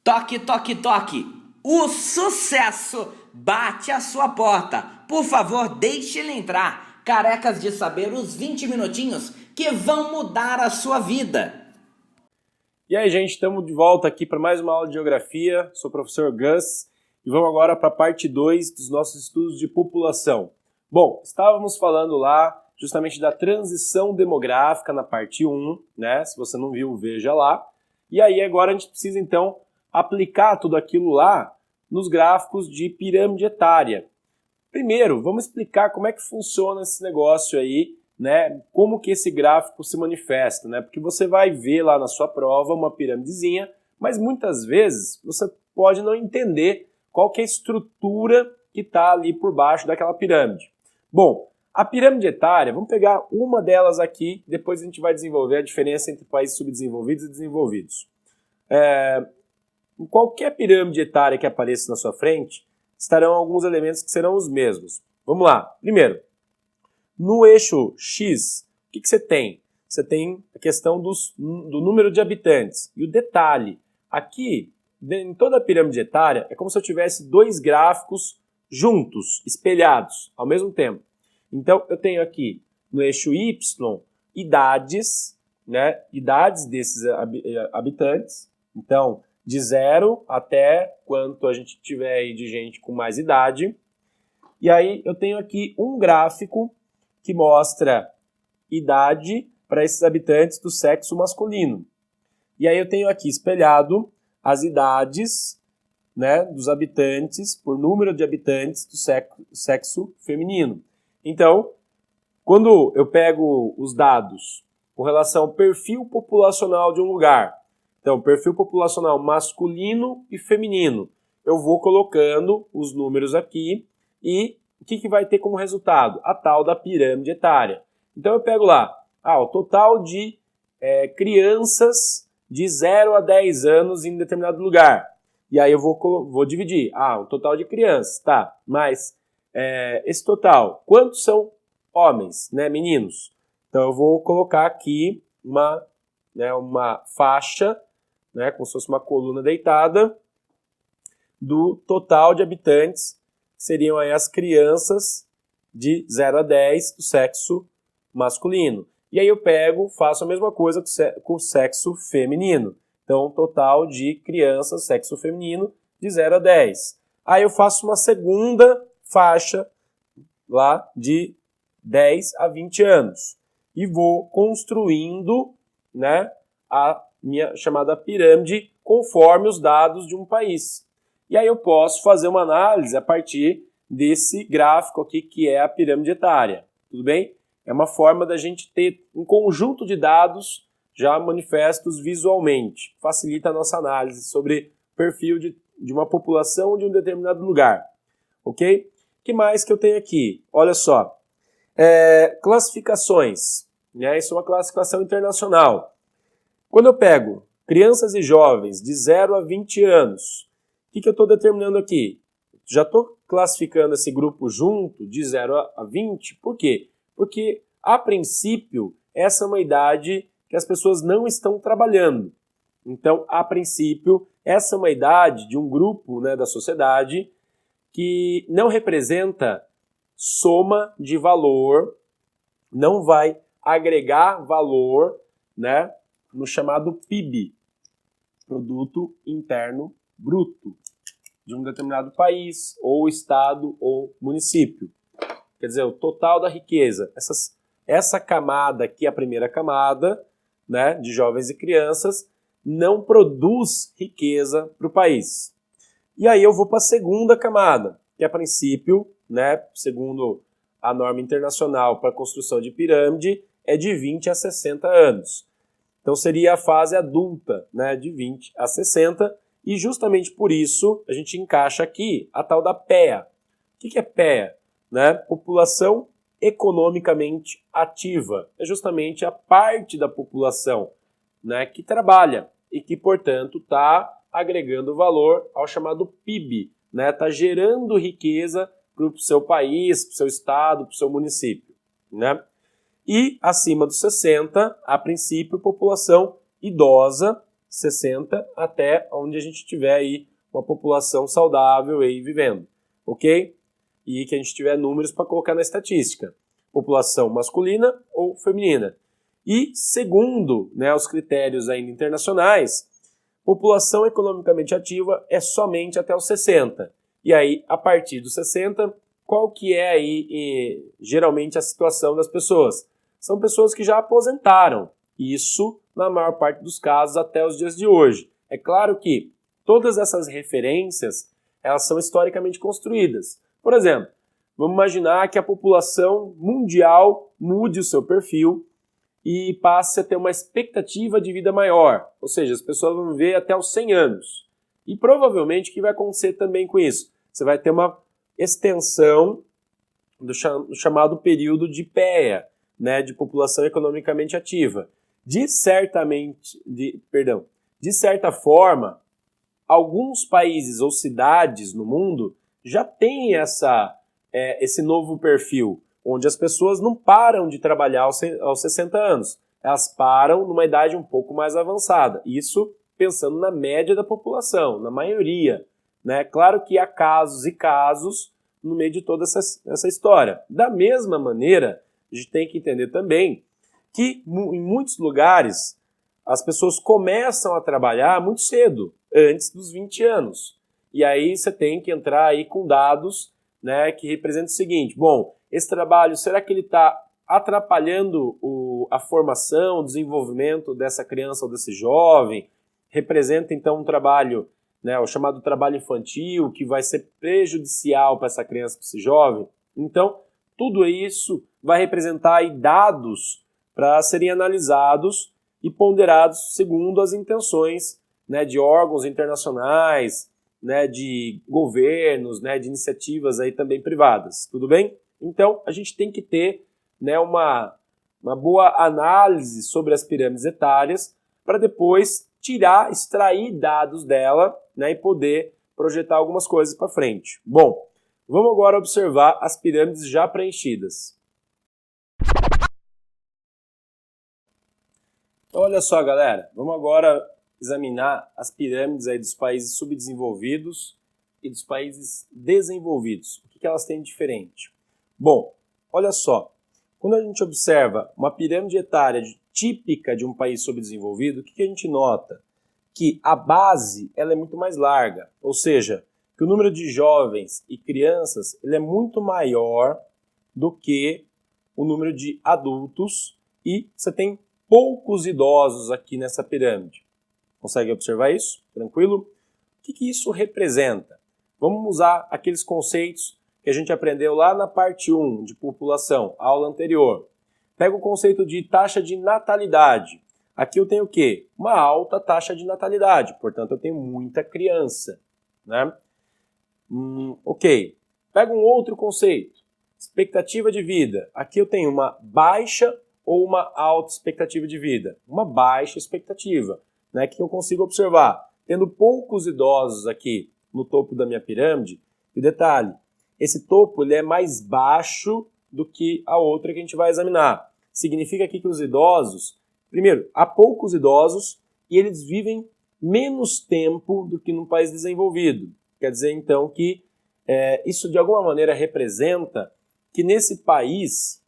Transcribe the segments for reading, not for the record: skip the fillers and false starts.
Toque, toque, toque! O sucesso bate à sua porta. Por favor, deixe ele entrar. Carecas de saber os 20 minutinhos que vão mudar a sua vida. E aí, gente, estamos de volta aqui para mais uma aula de Geografia. Sou o professor Gus e vamos agora para a parte 2 dos nossos estudos de população. Bom, estávamos falando lá justamente da transição demográfica na parte 1, né? Se você não viu, veja lá. E aí agora a gente precisa então aplicar tudo aquilo lá nos gráficos de pirâmide etária. Primeiro, vamos explicar como é que funciona esse negócio aí, né? Como que esse gráfico se manifesta, né? Porque você vai ver lá na sua prova uma pirâmidezinha, mas muitas vezes você pode não entender qual que é a estrutura que está ali por baixo daquela pirâmide. Bom, a pirâmide etária, vamos pegar uma delas aqui, depois a gente vai desenvolver a diferença entre países subdesenvolvidos e desenvolvidos. Em qualquer pirâmide etária que apareça na sua frente, estarão alguns elementos que serão os mesmos. Vamos lá. Primeiro, no eixo X, o que você tem? Você tem a questão do número de habitantes. E o detalhe, aqui, em toda a pirâmide etária, é como se eu tivesse dois gráficos juntos, espelhados, ao mesmo tempo. Então, eu tenho aqui, no eixo Y, idades, né? Idades desses habitantes. Então, de 0 até quanto a gente tiver aí de gente com mais idade. E aí eu tenho aqui um gráfico que mostra idade para esses habitantes do sexo masculino. E aí eu tenho aqui espelhado as idades, né, dos habitantes por número de habitantes do sexo feminino. Então, quando eu pego os dados com relação ao perfil populacional de um lugar, então, perfil populacional masculino e feminino. Eu vou colocando os números aqui e o que vai ter como resultado? A tal da pirâmide etária. Então, eu pego lá, o total de crianças de 0 a 10 anos em determinado lugar. E aí eu vou dividir. O total de crianças, tá. Mas esse total, quantos são homens, né, meninos? Então, eu vou colocar aqui uma faixa, né, como se fosse uma coluna deitada, do total de habitantes, que seriam aí as crianças de 0 a 10 do sexo masculino. E aí eu faço a mesma coisa com o sexo feminino. Então, total de crianças, sexo feminino, de 0 a 10. Aí eu faço uma segunda faixa lá de 10 a 20 anos. E vou construindo, né, a minha chamada pirâmide conforme os dados de um país. E aí eu posso fazer uma análise a partir desse gráfico aqui que é a pirâmide etária. Tudo bem? É uma forma da gente ter um conjunto de dados já manifestos visualmente. Facilita a nossa análise sobre o perfil de uma população de um determinado lugar. Ok? O que mais que eu tenho aqui? Olha só. Classificações. Né? Isso é uma classificação internacional. Quando eu pego crianças e jovens de 0 a 20 anos, o que eu estou determinando aqui? Já estou classificando esse grupo junto de 0 a 20, por quê? Porque, a princípio, essa é uma idade que as pessoas não estão trabalhando. Então, a princípio, essa é uma idade de um grupo, né, da sociedade que não representa soma de valor, não vai agregar valor, né, no chamado PIB, Produto Interno Bruto, de um determinado país, ou estado, ou município. Quer dizer, o total da riqueza. Essa camada aqui, a primeira camada, né, de jovens e crianças, não produz riqueza para o país. E aí eu vou para a segunda camada, que a princípio, né, segundo a norma internacional para a construção de pirâmide, é de 20 a 60 anos. Então seria a fase adulta, né, de 20 a 60, e justamente por isso a gente encaixa aqui a tal da PEA. O que é PEA? Né? População economicamente ativa. É justamente a parte da população, né, que trabalha e que, portanto, está agregando valor ao chamado PIB, né? Está gerando riqueza para o seu país, para o seu estado, para o seu município. Né? E acima dos 60, a princípio, população idosa, 60 até onde a gente tiver aí uma população saudável aí vivendo, ok? E que a gente tiver números para colocar na estatística. População masculina ou feminina. E segundo, né, os critérios ainda internacionais, população economicamente ativa é somente até os 60. E aí, a partir dos 60, qual que é aí geralmente a situação das pessoas? São pessoas que já aposentaram. Isso, na maior parte dos casos, até os dias de hoje. É claro que todas essas referências, elas são historicamente construídas. Por exemplo, vamos imaginar que a população mundial mude o seu perfil e passe a ter uma expectativa de vida maior. Ou seja, as pessoas vão viver até os 100 anos. E provavelmente o que vai acontecer também com isso? Você vai ter uma extensão do chamado período de PEA, né, de população economicamente ativa. De certa forma, alguns países ou cidades no mundo já têm esse novo perfil, onde as pessoas não param de trabalhar aos 60 anos. Elas param numa idade um pouco mais avançada. Isso pensando na média da população, na maioria. Né? Claro que há casos e casos no meio de toda essa história. Da mesma maneira, a gente tem que entender também que em muitos lugares as pessoas começam a trabalhar muito cedo, antes dos 20 anos. E aí você tem que entrar aí com dados, né, que representam o seguinte: bom, esse trabalho, será que ele está atrapalhando a formação, o desenvolvimento dessa criança ou desse jovem? Representa então um trabalho, né, o chamado trabalho infantil, que vai ser prejudicial para essa criança, para esse jovem? Então, tudo isso vai representar aí dados para serem analisados e ponderados segundo as intenções, né, de órgãos internacionais, né, de governos, né, de iniciativas aí também privadas, tudo bem? Então, a gente tem que ter, né, uma boa análise sobre as pirâmides etárias para depois extrair dados dela, né, e poder projetar algumas coisas para frente. Bom, vamos agora observar as pirâmides já preenchidas. Então, olha só, galera, vamos agora examinar as pirâmides aí dos países subdesenvolvidos e dos países desenvolvidos. O que elas têm de diferente? Bom, olha só, quando a gente observa uma pirâmide etária típica de um país subdesenvolvido, o que a gente nota? Que a base ela é muito mais larga, ou seja, que o número de jovens e crianças ele é muito maior do que o número de adultos e você tem poucos idosos aqui nessa pirâmide. Consegue observar isso? Tranquilo? O que isso representa? Vamos usar aqueles conceitos que a gente aprendeu lá na parte 1 de população, aula anterior. Pega o conceito de taxa de natalidade. Aqui eu tenho o quê? Uma alta taxa de natalidade, portanto eu tenho muita criança. Né? Ok. Pega um outro conceito, expectativa de vida. Aqui eu tenho uma baixa ou uma alta expectativa de vida. Uma baixa expectativa, né, que eu consigo observar. Tendo poucos idosos aqui no topo da minha pirâmide, e detalhe, esse topo ele é mais baixo do que a outra que a gente vai examinar. Significa aqui que os idosos, primeiro, há poucos idosos e eles vivem menos tempo do que num país desenvolvido. Quer dizer, então, que isso de alguma maneira representa que nesse país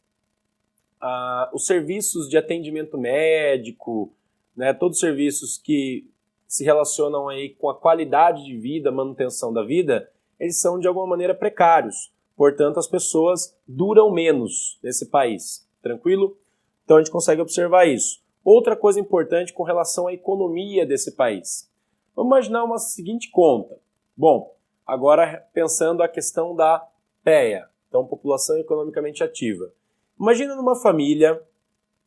os serviços de atendimento médico, né, todos os serviços que se relacionam aí com a qualidade de vida, manutenção da vida, eles são de alguma maneira precários. Portanto, as pessoas duram menos nesse país. Tranquilo? Então a gente consegue observar isso. Outra coisa importante com relação à economia desse país. Vamos imaginar uma seguinte conta. Bom, agora pensando a questão da PEA, então população economicamente ativa. Imagina numa família,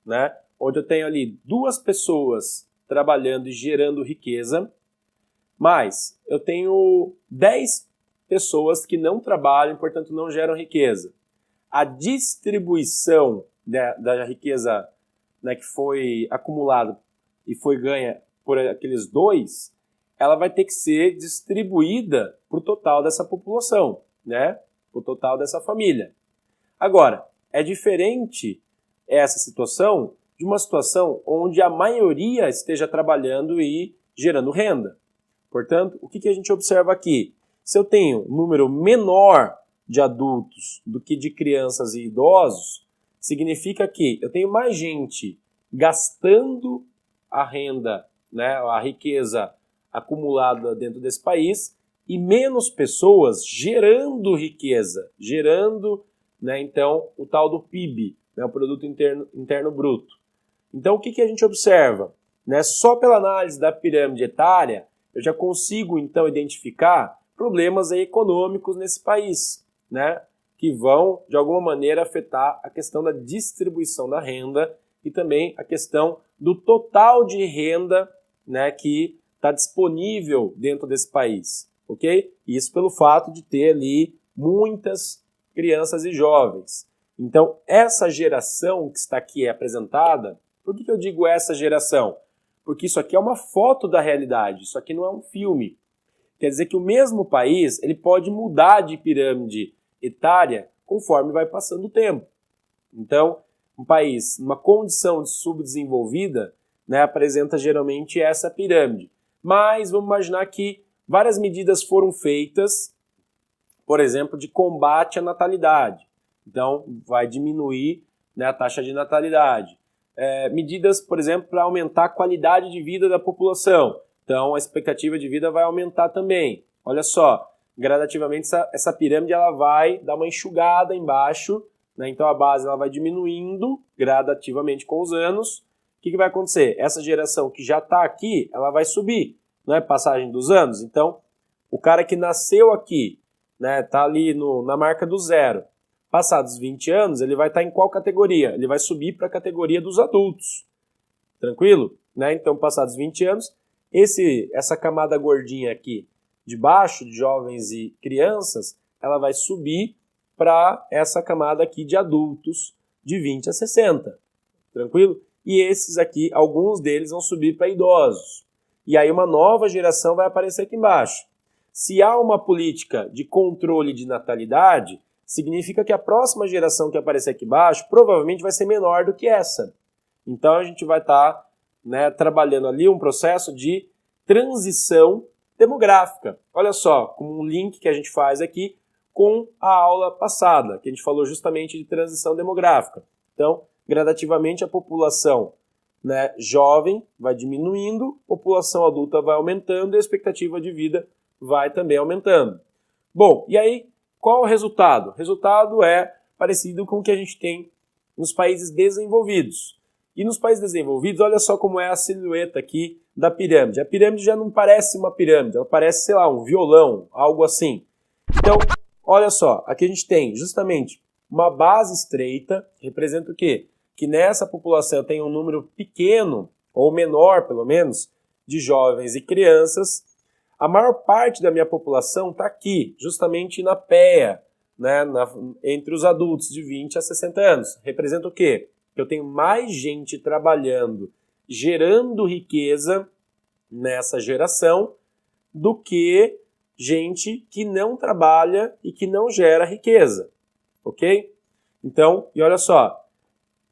né, onde eu tenho ali 2 pessoas trabalhando e gerando riqueza, mas eu tenho 10 pessoas que não trabalham, portanto não geram riqueza. A distribuição da riqueza, né, que foi acumulada e foi ganha por aqueles 2, ela vai ter que ser distribuída para o total dessa população, né, para o total dessa família. Agora, é diferente essa situação de uma situação onde a maioria esteja trabalhando e gerando renda. Portanto, o que a gente observa aqui? Se eu tenho um número menor de adultos do que de crianças e idosos, significa que eu tenho mais gente gastando a renda, né, a riqueza acumulada dentro desse país e menos pessoas gerando riqueza, gerando, né, então, o tal do PIB, né, o Produto Interno Bruto. Então, o que a gente observa? Né, só pela análise da pirâmide etária, eu já consigo, então, identificar problemas aí econômicos nesse país, né, que vão, de alguma maneira, afetar a questão da distribuição da renda e também a questão do total de renda, né, que está disponível dentro desse país, ok? Isso pelo fato de ter ali muitas crianças e jovens. Então, essa geração que está aqui apresentada, por que eu digo essa geração? Porque isso aqui é uma foto da realidade, isso aqui não é um filme. Quer dizer que o mesmo país ele pode mudar de pirâmide etária conforme vai passando o tempo. Então, um país numa condição de subdesenvolvida, né, apresenta geralmente essa pirâmide. Mas vamos imaginar que várias medidas foram feitas, por exemplo, de combate à natalidade. Então, vai diminuir, né, a taxa de natalidade. Medidas, por exemplo, para aumentar a qualidade de vida da população. Então, a expectativa de vida vai aumentar também. Olha só, gradativamente essa pirâmide ela vai dar uma enxugada embaixo, né? Então, a base ela vai diminuindo gradativamente com os anos. O que vai acontecer? Essa geração que já está aqui, ela vai subir, não é? Passagem dos anos. Então, o cara que nasceu aqui, né, tá ali na marca do zero. Passados 20 anos, ele vai estar em qual categoria? Ele vai subir para a categoria dos adultos. Tranquilo? Né? Então, passados 20 anos, essa camada gordinha aqui de baixo, de jovens e crianças, ela vai subir para essa camada aqui de adultos de 20 a 60. Tranquilo? E esses aqui, alguns deles vão subir para idosos. E aí uma nova geração vai aparecer aqui embaixo. Se há uma política de controle de natalidade, significa que a próxima geração que aparecer aqui embaixo provavelmente vai ser menor do que essa. Então a gente vai estar, né, trabalhando ali um processo de transição demográfica. Olha só, como um link que a gente faz aqui com a aula passada, que a gente falou justamente de transição demográfica. Então, gradativamente a população, né, jovem vai diminuindo, a população adulta vai aumentando e a expectativa de vida vai também aumentando. Bom, e aí qual o resultado? O resultado é parecido com o que a gente tem nos países desenvolvidos. E nos países desenvolvidos, olha só como é a silhueta aqui da pirâmide. A pirâmide já não parece uma pirâmide, ela parece, sei lá, um violão, algo assim. Então, olha só, aqui a gente tem justamente uma base estreita, que representa o quê? Que nessa população tem um número pequeno, ou menor pelo menos, de jovens e crianças. A maior parte da minha população está aqui, justamente na PEA, né, entre os adultos de 20 a 60 anos. Representa o quê? Que eu tenho mais gente trabalhando, gerando riqueza nessa geração, do que gente que não trabalha e que não gera riqueza. Ok? Então, e olha só,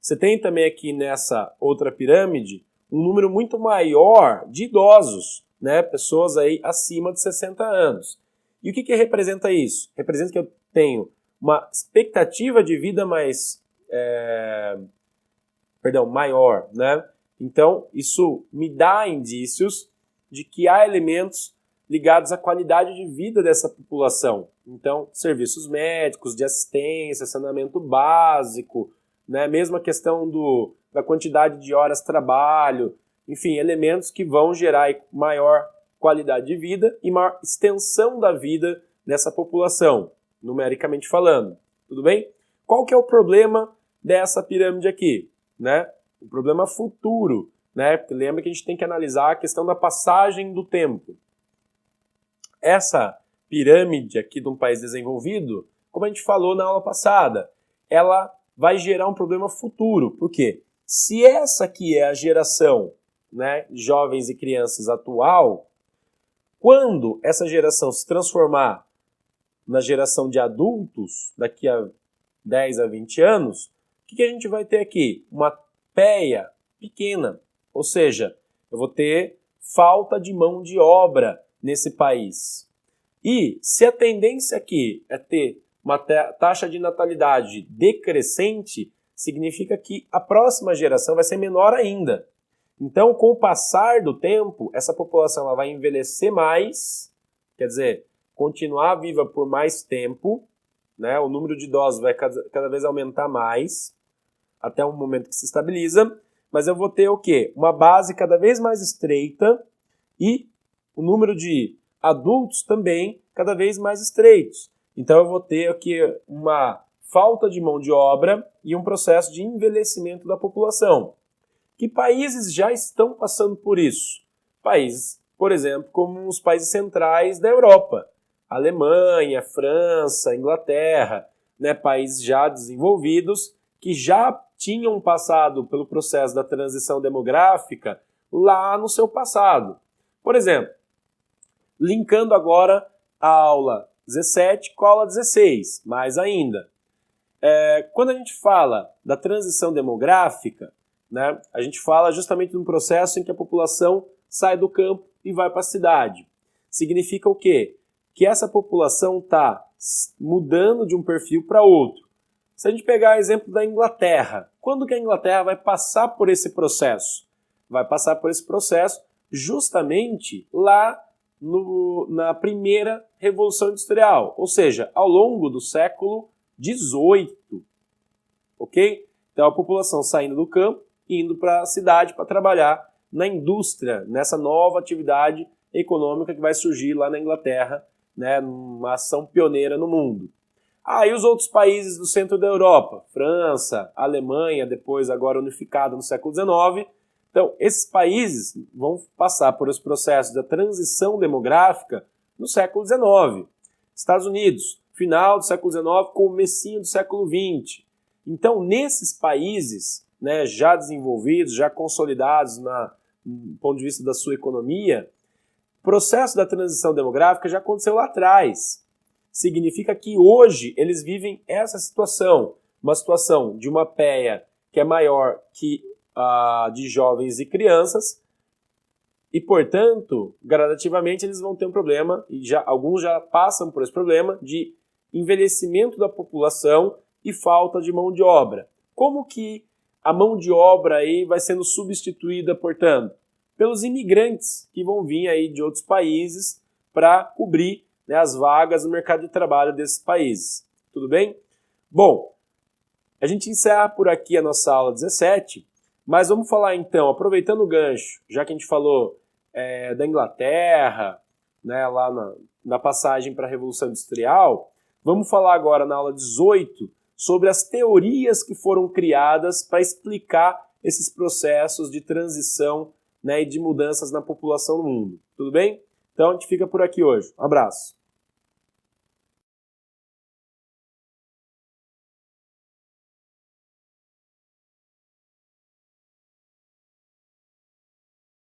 você tem também aqui nessa outra pirâmide um número muito maior de idosos, né? Pessoas aí acima de 60 anos. E o que representa isso? Representa que eu tenho uma expectativa de vida maior, né? Então, isso me dá indícios de que há elementos ligados à qualidade de vida dessa população. Então, serviços médicos, de assistência, saneamento básico, né? Mesmo a questão da quantidade de horas de trabalho, enfim, elementos que vão gerar maior qualidade de vida e maior extensão da vida dessa população, numericamente falando. Tudo bem? Qual que é o problema dessa pirâmide aqui? Né? O problema futuro, né? Porque lembra que a gente tem que analisar a questão da passagem do tempo. Essa pirâmide aqui de um país desenvolvido, como a gente falou na aula passada, ela vai gerar um problema futuro. Por quê? Se essa aqui é a geração, né, jovens e crianças atual, quando essa geração se transformar na geração de adultos, daqui a 10 a 20 anos, o que a gente vai ter aqui? Uma PEA pequena, ou seja, eu vou ter falta de mão de obra nesse país. E se a tendência aqui é ter uma taxa de natalidade decrescente, significa que a próxima geração vai ser menor ainda. Então, com o passar do tempo, essa população ela vai envelhecer mais, quer dizer, continuar viva por mais tempo, né? O número de idosos vai cada vez aumentar mais, até um momento que se estabiliza, mas eu vou ter o quê? Uma base cada vez mais estreita e o número de adultos também cada vez mais estreitos. Então eu vou ter aqui uma falta de mão de obra e um processo de envelhecimento da população. Que países já estão passando por isso? Países, por exemplo, como os países centrais da Europa. Alemanha, França, Inglaterra, né, países já desenvolvidos que já tinham passado pelo processo da transição demográfica lá no seu passado. Por exemplo, linkando agora a aula 17 com a aula 16, mais ainda. Quando a gente fala da transição demográfica, né, a gente fala justamente de um processo em que a população sai do campo e vai para a cidade. Significa o quê? Que essa população está mudando de um perfil para outro. Se a gente pegar o exemplo da Inglaterra, quando que a Inglaterra vai passar por esse processo? Vai passar por esse processo justamente lá na primeira Revolução Industrial, ou seja, ao longo do século XVIII. Ok? Então a população saindo do campo e indo para a cidade para trabalhar na indústria, nessa nova atividade econômica que vai surgir lá na Inglaterra, né, uma ação pioneira no mundo. E os outros países do centro da Europa, França, Alemanha, depois agora unificada no século XIX. Então, esses países vão passar por esse processo da transição demográfica no século XIX. Estados Unidos, final do século XIX, comecinho do século XX. Então, nesses países, né, já desenvolvidos, já consolidados do ponto de vista da sua economia, o processo da transição demográfica já aconteceu lá atrás. Significa que hoje eles vivem essa situação, uma situação de uma PEA que é maior que a de jovens e crianças, e, portanto, gradativamente eles vão ter um problema, e alguns já passam por esse problema, de envelhecimento da população e falta de mão de obra. Como que a mão de obra aí vai sendo substituída, portanto? Pelos imigrantes que vão vir aí de outros países para cobrir, né, as vagas no mercado de trabalho desses países. Tudo bem? Bom, a gente encerra por aqui a nossa aula 17, mas vamos falar então, aproveitando o gancho, já que a gente falou da Inglaterra, né, lá na passagem para a Revolução Industrial, vamos falar agora na aula 18 sobre as teorias que foram criadas para explicar esses processos de transição, né, e de mudanças na população no mundo. Tudo bem? Então a gente fica por aqui hoje. Um abraço.